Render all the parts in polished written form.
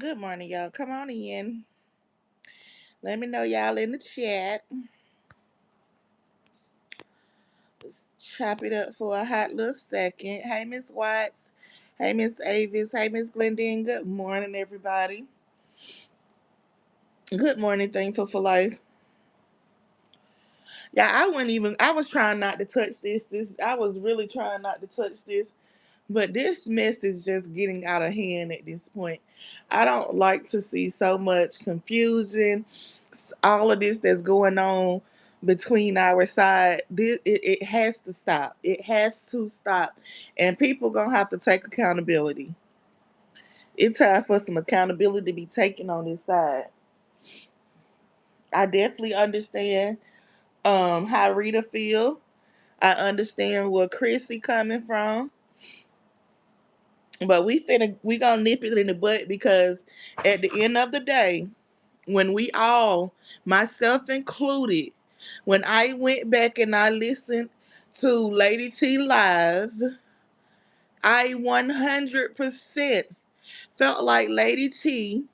Good morning, y'all. Come on in. Let me know y'all in the chat. Let's chop it up for a hot little second. Hey, Miss Watts. Hey, Miss Avis. Hey, Miss Glendine. Good morning, everybody. Good morning, Thankful for Life. Yeah, I wouldn't even. I was trying not to touch this. I was really trying not to touch this. But this mess is just getting out of hand at this point. I don't like to see so much confusion, all of this that's going on between our side. It has to stop. It has to stop. And people gonna have to take accountability. It's time for some accountability to be taken on this side. I definitely understand how Rita feel. I understand where Chrissy coming from. But we gonna nip it in the butt because at the end of the day, when we all, myself included, when I went back and I listened to Lady T live, I 100% felt like Lady T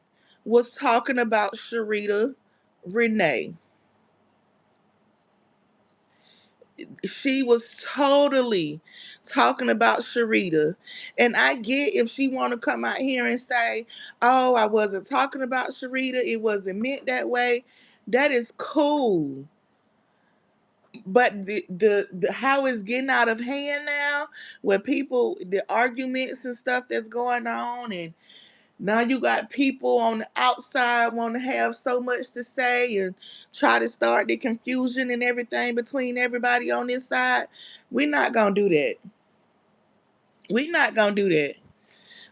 was talking about Sharita Renee. She was totally talking about Sharita. And I get if she want to come out here and say, oh, I wasn't talking about Sharita. It wasn't meant that way. That is cool. But the how it's getting out of hand now, where people, the arguments and stuff that's going on, and now you got people on the outside want to have so much to say and try to start the confusion and everything between everybody on this side. We're not gonna do that. We're not gonna do that.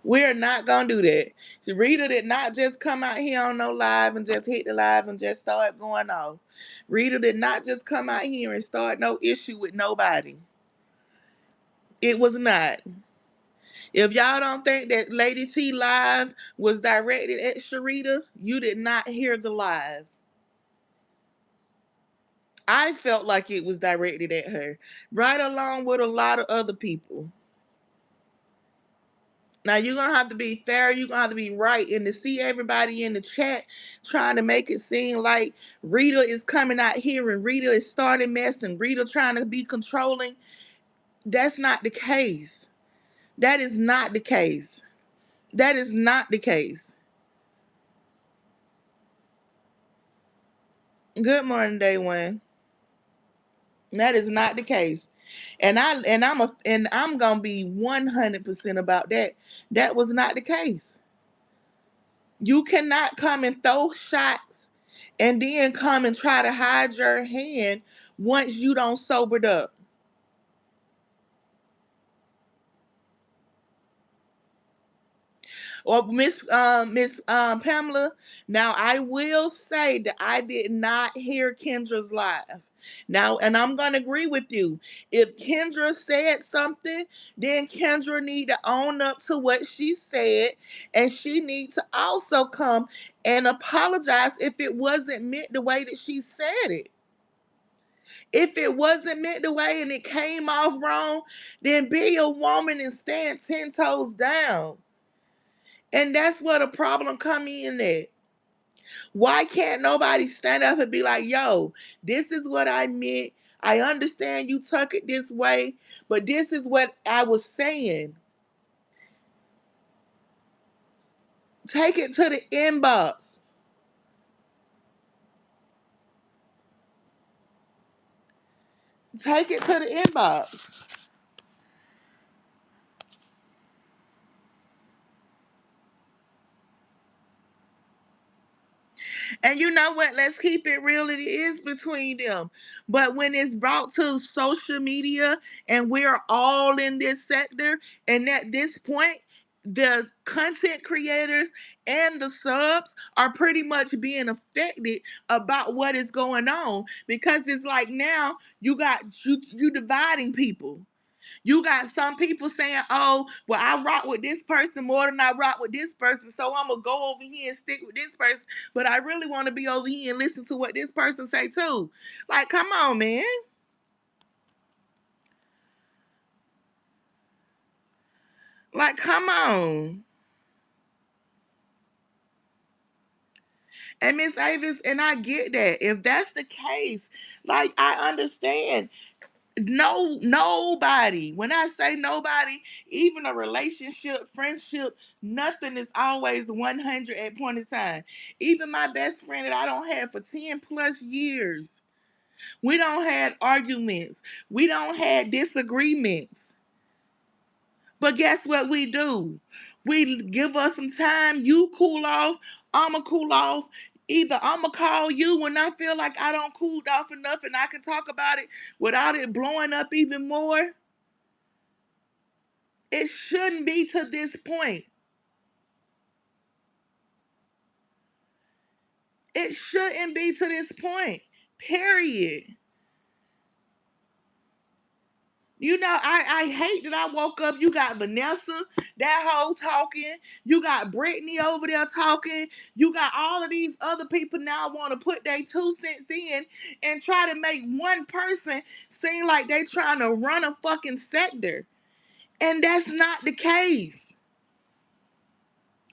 We're not gonna do that. Rita did not just come out here on no live and just hit the live and just start going off. Rita did not just come out here and start no issue with nobody. It was not. If y'all don't think that Lady T live was directed at Sharita, you did not hear the live. I felt like it was directed at her, right along with a lot of other people. Now you're gonna have to be fair, you're gonna have to be right, and to see everybody in the chat trying to make it seem like Rita is coming out here and Rita is starting mess and Rita trying to be controlling. That's not the case. That is not the case. That is not the case. Good morning, day one. That is not the case. And I'm gonna be 100% about that. That was not the case. You cannot come and throw shots and then come and try to hide your hand once you don't sobered up. Or Miss Pamela. Now I will say that I did not hear Kendra's live. Now, and I'm gonna agree with you. If Kendra said something, then Kendra need to own up to what she said, and she need to also come and apologize if it wasn't meant the way that she said it. If it wasn't meant the way and it came off wrong, then be a woman and stand 10 toes down. And that's where the problem come in at. Why can't nobody stand up and be like, yo, this is what I meant. I understand you took it this way, but this is what I was saying. Take it to the inbox. Take it to the inbox. And you know what? Let's keep it real. It is between them. But when it's brought to social media and we're all in this sector, and at this point, the content creators and the subs are pretty much being affected about what is going on because it's like now you dividing people. You got some people saying, oh, well, I rock with this person more than I rock with this person, so I'm going to go over here and stick with this person, but I really want to be over here and listen to what this person say too. Like, come on, man. Like, come on. And Miss Avis, and I get that. If that's the case, like I understand. No, nobody. When I say nobody, even a relationship, friendship, nothing is always 100 at point in time. Even my best friend that I don't have for 10 plus years, we don't have arguments. We don't have disagreements. But guess what we do? We give us some time. You cool off. I'ma cool off. Either I'ma call you when I feel like I don't cooled off enough and I can talk about it without it blowing up even more. It shouldn't be to this point. It shouldn't be to this point. Period. You know, I hate that I woke up. You got Vanessa, that hoe talking. You got Brittany over there talking. You got all of these other people now want to put their 2 cents in and try to make one person seem like they trying to run a fucking sector. And that's not the case.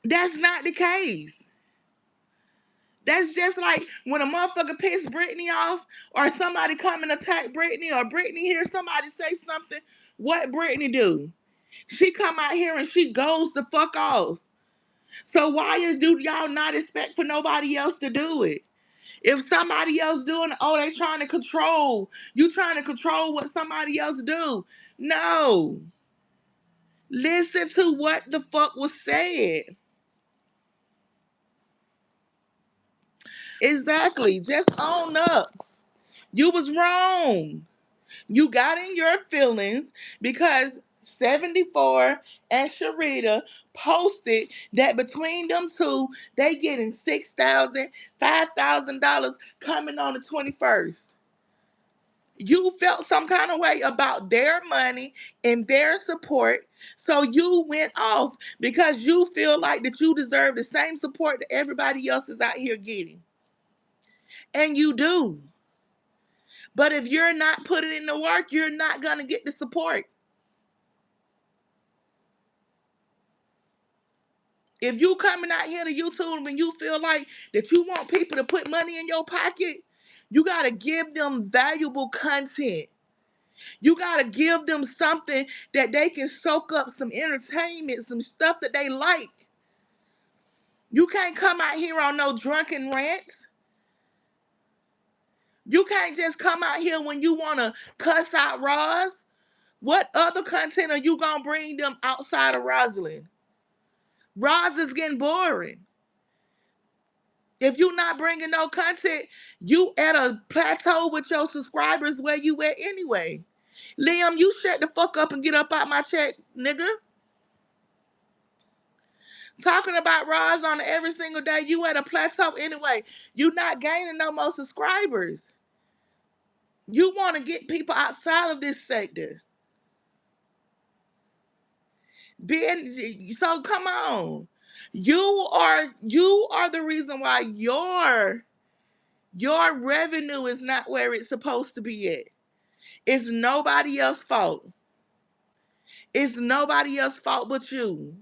That's not the case. That's just like when a motherfucker piss Brittany off or somebody come and attack Brittany or Brittany hears somebody say something. What Brittany do? She come out here and she goes the fuck off. So do y'all not expect for nobody else to do it? If somebody else doing it, oh, they trying to control. You trying to control what somebody else do. No. Listen to what the fuck was said. Exactly. Just own up. You was wrong. You got in your feelings because 74 and Sharita posted that between them two, they getting $6,000, $5,000 coming on the 21st. You felt some kind of way about their money and their support. So you went off because you feel like that you deserve the same support that everybody else is out here getting. And you do. But if you're not putting in the work, you're not going to get the support. If you coming out here to YouTube and you feel like that you want people to put money in your pocket, you got to give them valuable content. You got to give them something that they can soak up some entertainment, some stuff that they like. You can't come out here on no drunken rants. You can't just come out here when you want to cuss out Roz. What other content are you going to bring them outside of Rosalind? Roz is getting boring. If you not bringing no content, you at a plateau with your subscribers where you at anyway. Liam, you shut the fuck up and get up out my chat, nigga. Talking about Roz on every single day, you at a plateau anyway. You not gaining no more subscribers. You want to get people outside of this sector. So come on. You are the reason why your revenue is not where it's supposed to be at. It's nobody else's fault. It's nobody else's fault but you.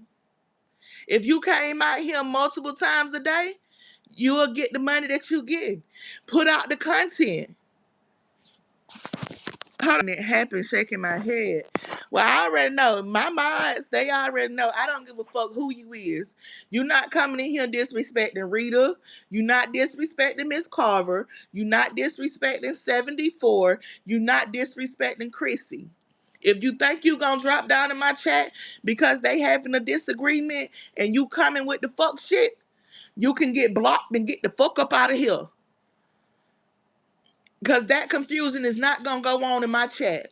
If you came out here multiple times a day, you will get the money that you get. Put out the content. Hold on, it happened shaking my head. Well, I already know. My minds, they already know. I don't give a fuck who you is. You not coming in here disrespecting Rita. You not disrespecting Miss Carver. You not disrespecting 74. You not disrespecting Chrissy. If you think you gonna drop down in my chat because they having a disagreement and you coming with the fuck shit, you can get blocked and get the fuck up out of here. Because that confusion is not gonna go on in my chat.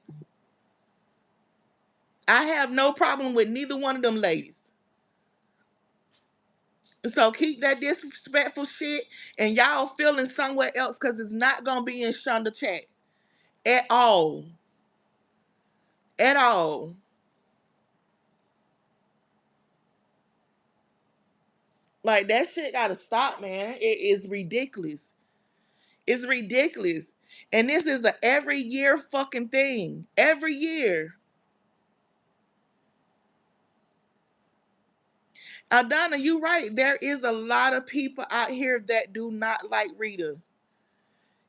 I have no problem with neither one of them ladies. So keep that disrespectful shit and y'all feeling somewhere else because it's not gonna be in Shonda chat. At all. At all. Like that shit gotta stop, man. It is ridiculous. It's ridiculous. And this is a every year fucking thing. Every year. Adana, you right. There is a lot of people out here that do not like Rita.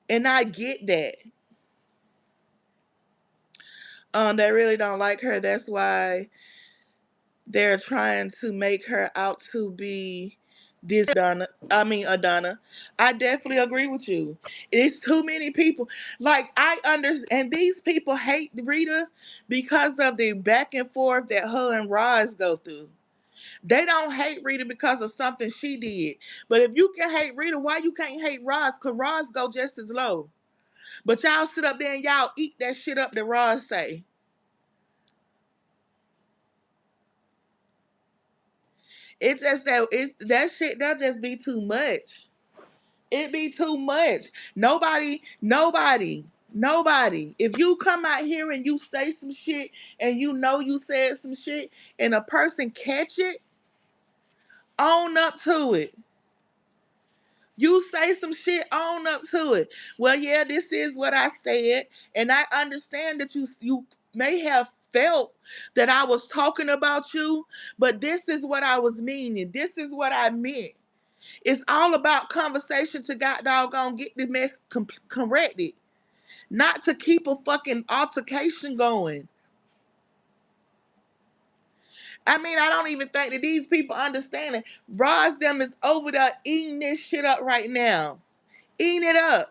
And I get that. They really don't like her. That's why they're trying to make her out to be this Donna. I mean Adana. I definitely agree with you. It's too many people. Like I understand, and these people hate Rita because of the back and forth that her and Roz go through. They don't hate Rita because of something she did. But if you can hate Rita, why you can't hate Roz? Cause Roz go just as low. But y'all sit up there and y'all eat that shit up that Roz say. It's just that it's that shit that just be too much. It be too much. Nobody. If you come out here and you say some shit and you know you said some shit and a person catch it, own up to it. You say some shit, own up to it. Well, yeah, this is what I said, and I understand that you may have felt that I was talking about you, but this is what I was meaning. This is what I meant. It's all about conversation to god doggone get the mess corrected, not to keep a fucking altercation going. I mean, I don't even think that these people understand it. Roz them is over there eating this shit up right now. Eating it up.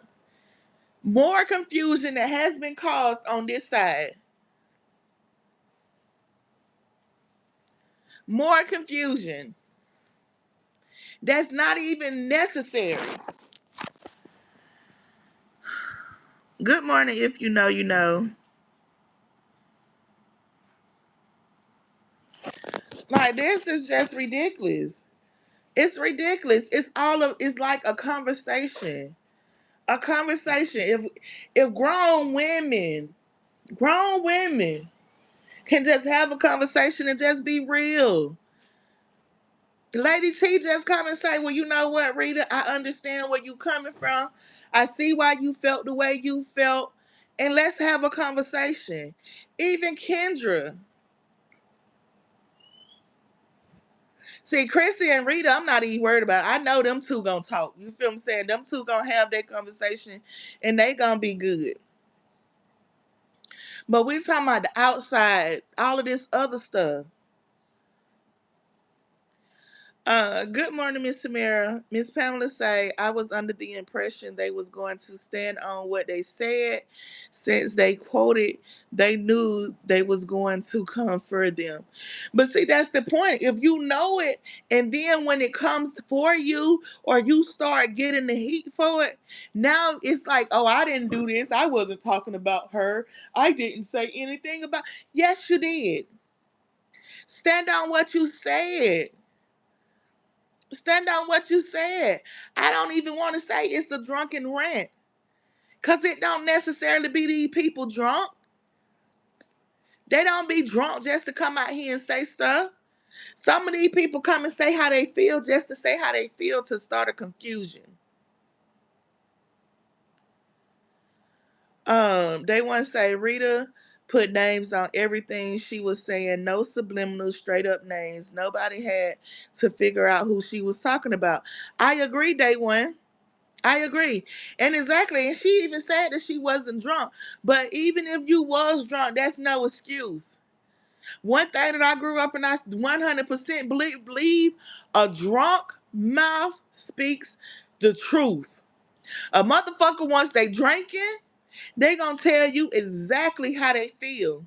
More confusion that has been caused on this side. More confusion. That's not even necessary. Good morning, if you know, you know. Like, this is just ridiculous. It's ridiculous. It's like a conversation. A conversation. If grown women can just have a conversation and just be real. Lady T just come and say, well, you know what, Rita, I understand where you coming from. I see why you felt the way you felt. And let's have a conversation. Even Kendra. See, Chrissy and Rita, I'm not even worried about it. I know them two gonna talk. You feel what I'm saying? Them two gonna have that conversation and they gonna be good. But we talking about the outside, all of this other stuff. Good morning, Miss Tamara. Miss Pamela say, I was under the impression they was going to stand on what they said. Since they quoted, they knew they was going to come for them. But see, that's the point. If you know it, and then when it comes for you, or you start getting the heat for it, now it's like, oh, I didn't do this. I wasn't talking about her. I didn't say anything about. Yes, you did. Stand on what you said. Stand on what you said. I don't even want to say it's a drunken rant. Because it don't necessarily be these people drunk. They don't be drunk just to come out here and say stuff. Some of these people come and say how they feel just to say how they feel to start a confusion. They want to say Rita put names on everything she was saying, no subliminal, straight up names. Nobody had to figure out who she was talking about. I agree, day one. I agree. And exactly. And she even said that she wasn't drunk. But even if you was drunk, that's no excuse. One thing that I grew up and I 100% believe a drunk mouth speaks the truth. A motherfucker, once they drinking, they gonna tell you exactly how they feel.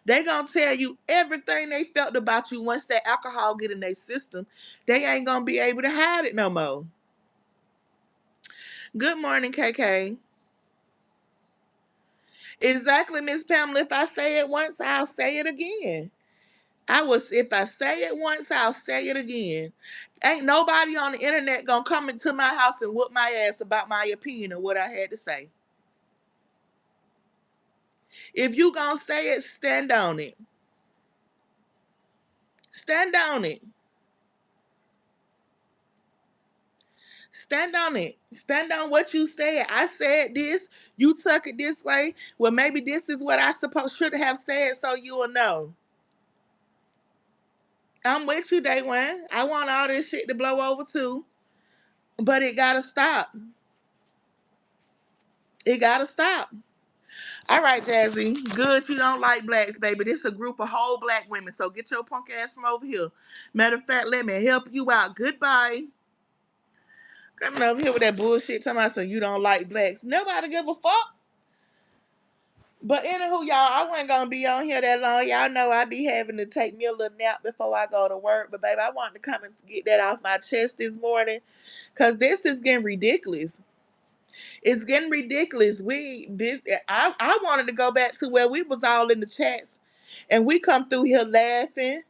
They gonna tell you everything they felt about you once that alcohol get in their system. They ain't gonna be able to hide it no more. Good morning, KK. Exactly, Miss Pamela. If I say it once, I'll say it again. If I say it once, I'll say it again. Ain't nobody on the internet gonna come into my house and whoop my ass about my opinion or what I had to say. If you gonna say it, stand on it. Stand on it. Stand on it. Stand on what you said. I said this. You took it this way. Well, maybe this is what I should have said, so you will know. I'm with you, Day One. I want all this shit to blow over too, but it gotta stop. It gotta stop. All right, Jazzy. Good you don't like blacks, baby. This is a group of whole black women, so get your punk ass from over here. Matter of fact, let me help you out. Goodbye. Coming over here with that bullshit talking about so you don't like blacks. Nobody give a fuck. But anywho, y'all, I wasn't gonna be on here that long. Y'all know I be having to take me a little nap before I go to work. But baby, I wanted to come and get that off my chest this morning. Cause this is getting ridiculous. It's getting ridiculous. I wanted to go back to where we was all in the chats and we come through here laughing,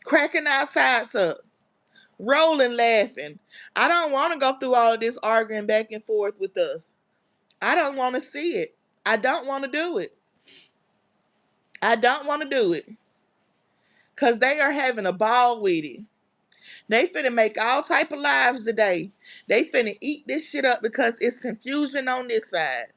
cracking our sides up, rolling laughing. I don't want to go through all of this arguing back and forth with us. I don't want to see it. I don't want to do it. I don't want to do it. Cause they are having a ball with it. They finna make all type of lives today. They finna eat this shit up because it's confusion on this side.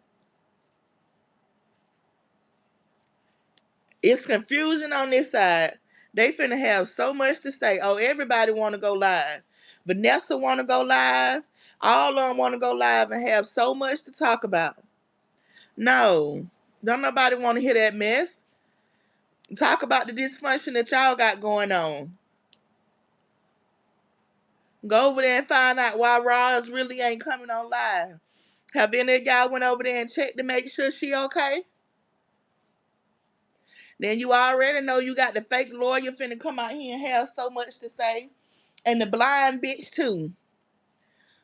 It's confusion on this side. They finna have so much to say. Oh, everybody wanna go live. Vanessa wanna go live. All of them wanna go live and have so much to talk about. No. Don't nobody wanna hear that mess. Talk about the dysfunction that y'all got going on. Go over there and find out why Roz really ain't coming on live. Have any of y'all went over there and checked to make sure she okay? Then you already know you got the fake lawyer finna come out here and have so much to say. And the blind bitch too.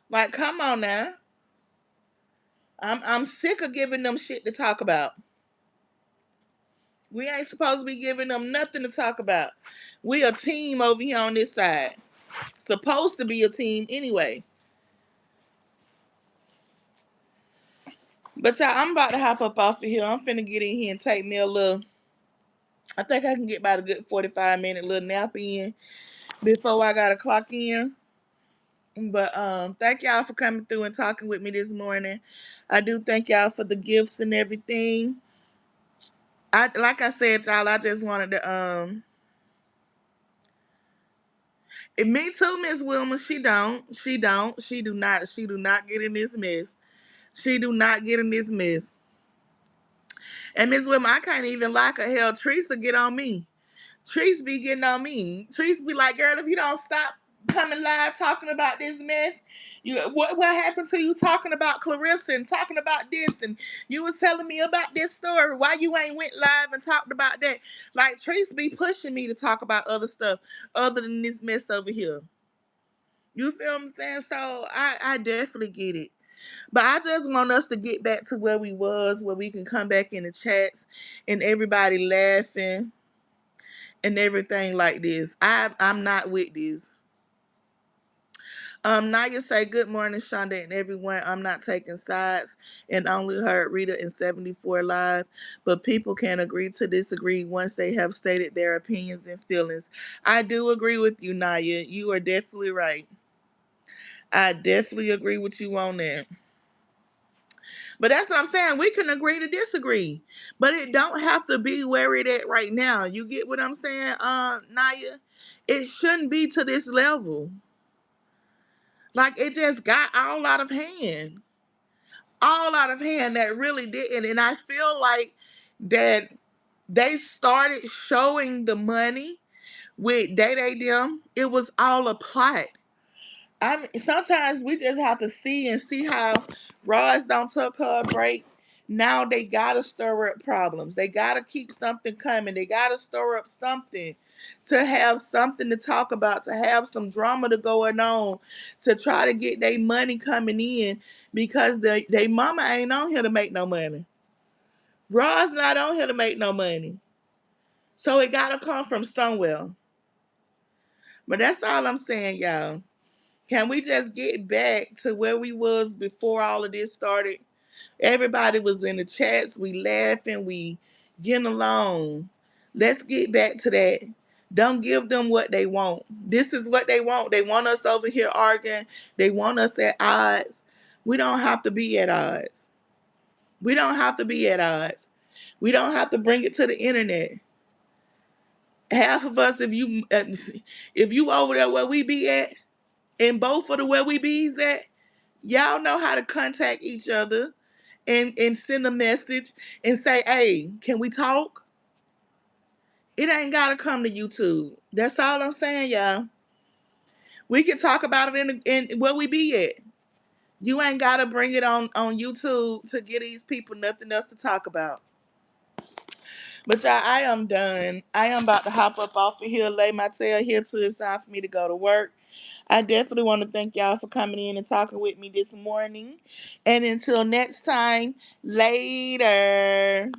Like, come on now. I'm sick of giving them shit to talk about. We ain't supposed to be giving them nothing to talk about. We a team over here on this side. Supposed to be a team anyway. But y'all, I'm about to hop up off of here. I'm finna get in here and take me a little. I think I can get about a good 45-minute little nap in before I gotta clock in. But thank y'all for coming through and talking with me this morning. I do thank y'all for the gifts and everything. Like I said, y'all, I just wanted to and me too, Miss Wilma. She do not get in this mess. She do not get in this mess. And Miss Wilma, I can't even like her. Hell, Teresa get on me. Treese be getting on me. Treese be like, girl, if you don't stop coming live talking about this mess, what happened to you talking about Clarissa and talking about this, and you was telling me about this story. Why you ain't went live and talked about that? Like Treese be pushing me to talk about other stuff other than this mess over here. You feel what I'm saying? So I definitely get it. But I just want us to get back to where we was, where we can come back in the chats and everybody laughing and everything like this. I'm not with this. Naya say, good morning, Shonda and everyone. I'm not taking sides and only heard Rita in 74 live, but people can agree to disagree once they have stated their opinions and feelings. I do agree with you, Naya. You are definitely right. I definitely agree with you on that. But that's what I'm saying. We can agree to disagree. But it don't have to be where it at right now. You get what I'm saying, Naya? It shouldn't be to this level. Like it just got all out of hand. All out of hand that really didn't. And I feel like that they started showing the money with Day Day them. It was all a plot. I mean, sometimes we just have to see how Roz don't took her a break. Now they gotta stir up problems. They gotta keep something coming. They gotta stir up something to have something to talk about, to have some drama to going on, to try to get their money coming in because they mama ain't on here to make no money. Roz not on here to make no money. So it gotta come from somewhere. But that's all I'm saying, y'all. Can we just get back to where we was before all of this started? Everybody was in the chats, we laughing, we getting along. Let's get back to that. Don't give them what they want. This is what they want. They want us over here arguing. They want us at odds. We don't have to be at odds. We don't have to be at odds. We don't have to bring it to the internet. Half of us, if you over there where we be at, and both of the where we be's at, y'all know how to contact each other and send a message and say, hey, can we talk? It ain't gotta come to YouTube. That's all I'm saying, y'all. We can talk about it in where we be at. You ain't gotta bring it on YouTube to get these people nothing else to talk about. But y'all, I am done. I am about to hop up off of here, lay my tail here till it's time for me to go to work. I definitely want to thank y'all for coming in and talking with me this morning. And until next time, later.